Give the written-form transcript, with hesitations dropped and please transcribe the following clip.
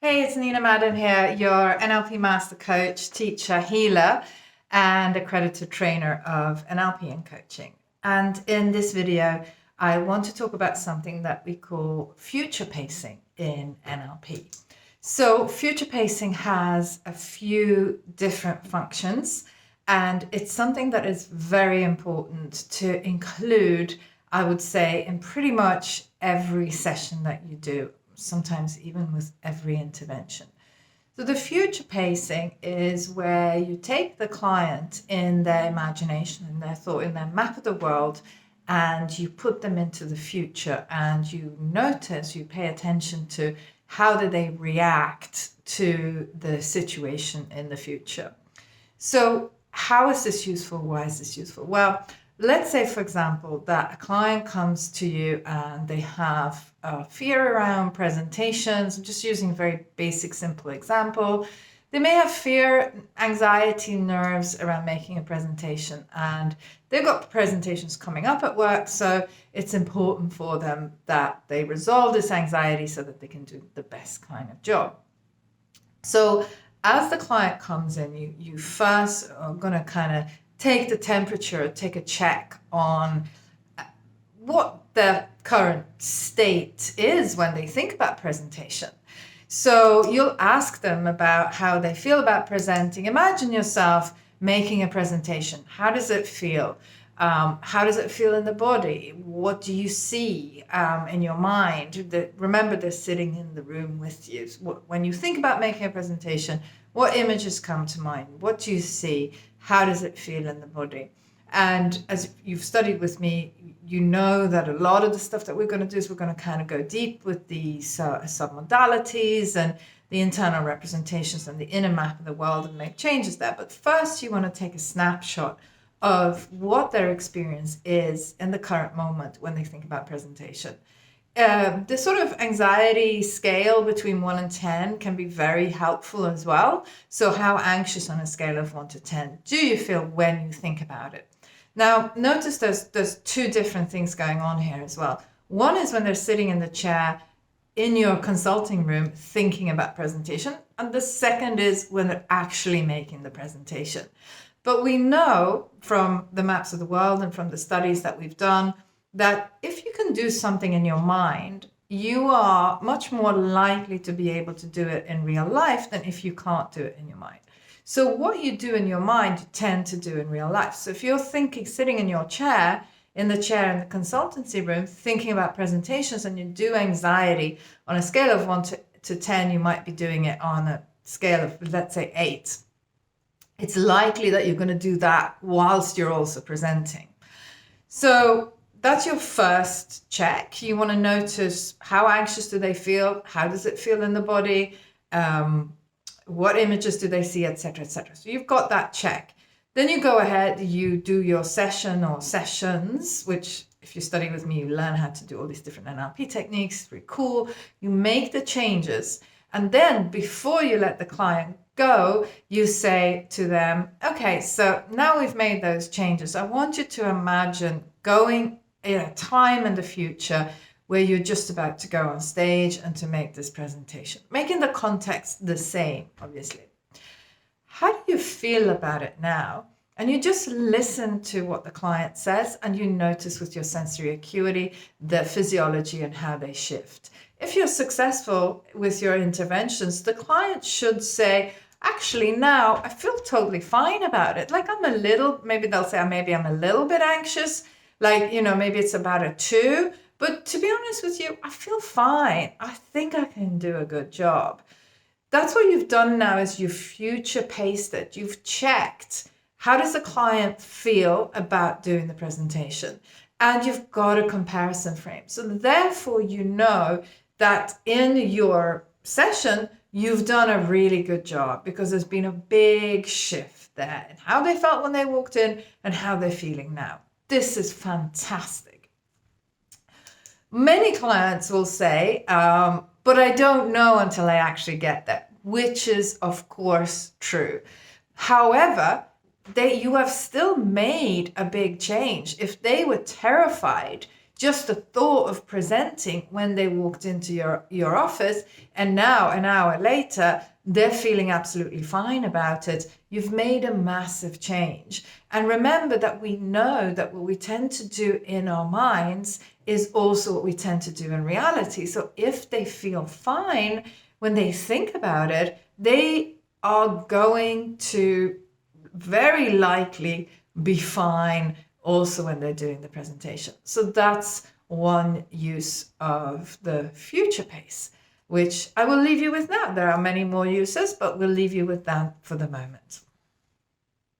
Hey, it's Nina Madden here, your NLP master coach, teacher, healer, and accredited trainer of NLP and Coaching. And in this video, I want to talk about something that we call future pacing in NLP. So future pacing has a few different functions, and it's something that is very important to include, I would say, in pretty much every session that you do, sometimes even with every intervention. So the future pacing is where you take the client in their imagination, in their thought, in their map of the world, and you put them into the future, and you notice, you pay attention to how do they react to the situation in the future. So how is this useful? Why is this useful? Well, let's say, for example, that a client comes to you and they have fear around presentations. I'm just using a very basic, simple example. They may have fear, anxiety, nerves around making a presentation, and they've got presentations coming up at work, so it's important for them that they resolve this anxiety so that they can do the best kind of job. So as the client comes in, you first are going to kind of take the temperature, take a check on what their current state is when they think about presentation. So you'll ask them about how they feel about presenting. Imagine yourself making a presentation. How does it feel? How does it feel in the body? What do you see in your mind? Remember, they're sitting in the room with you. When you think about making a presentation, what images come to mind? What do you see? How does it feel in the body? And as you've studied with me, you know that a lot of the stuff that we're going to do is we're going to kind of go deep with the submodalities and the internal representations and the inner map of the world and make changes there. But first, you want to take a snapshot of what their experience is in the current moment when they think about presentation. The sort of anxiety scale between 1 and 10 can be very helpful as well. So how anxious on a scale of 1 to 10 do you feel when you think about it? Now, notice there's two different things going on here as well. One is when they're sitting in the chair in your consulting room thinking about presentation, and the second is when they're actually making the presentation. But we know from the maps of the world and from the studies that we've done that if you can do something in your mind, you are much more likely to be able to do it in real life than if you can't do it in your mind. So what you do in your mind, you tend to do in real life. So if you're sitting in your chair, in the consultancy room, thinking about presentations, and you do anxiety on a scale of 1 to 10, you might be doing it on a scale of, let's say, 8. It's likely that you're going to do that whilst you're also presenting. So that's your first check. You want to notice how anxious do they feel? How does it feel in the body? What images do they see, etc., etc. So you've got that check. Then you go ahead, you do your session or sessions, which if you study with me, you learn how to do all these different NLP techniques. It's pretty cool. You make the changes. And then before you let the client go, you say to them, okay, so now we've made those changes. I want you to imagine going in a time in the future where you're just about to go on stage and to make this presentation, making the context the same, obviously. How do you feel about it now? And you just listen to what the client says, and you notice with your sensory acuity, the physiology and how they shift. If you're successful with your interventions, the client should say, actually, now I feel totally fine about it. Like maybe they'll say, maybe I'm a little bit anxious. Like, maybe it's about a 2. But to be honest with you, I feel fine. I think I can do a good job. That's what you've done now is you've future paced it. You've checked how does the client feel about doing the presentation? And you've got a comparison frame. So therefore, you know that in your session, you've done a really good job because there's been a big shift there in how they felt when they walked in and how they're feeling now. This is fantastic. Many clients will say, but I don't know until I actually get there, which is, of course, true. However, you have still made a big change. If they were terrified, just the thought of presenting when they walked into your office, and now an hour later, they're feeling absolutely fine about it. You've made a massive change. And remember that we know that what we tend to do in our minds is also what we tend to do in reality. So if they feel fine when they think about it, they are going to very likely be fine also when they're doing the presentation. So that's one use of the future pace, which I will leave you with now. There are many more uses, but we'll leave you with that for the moment.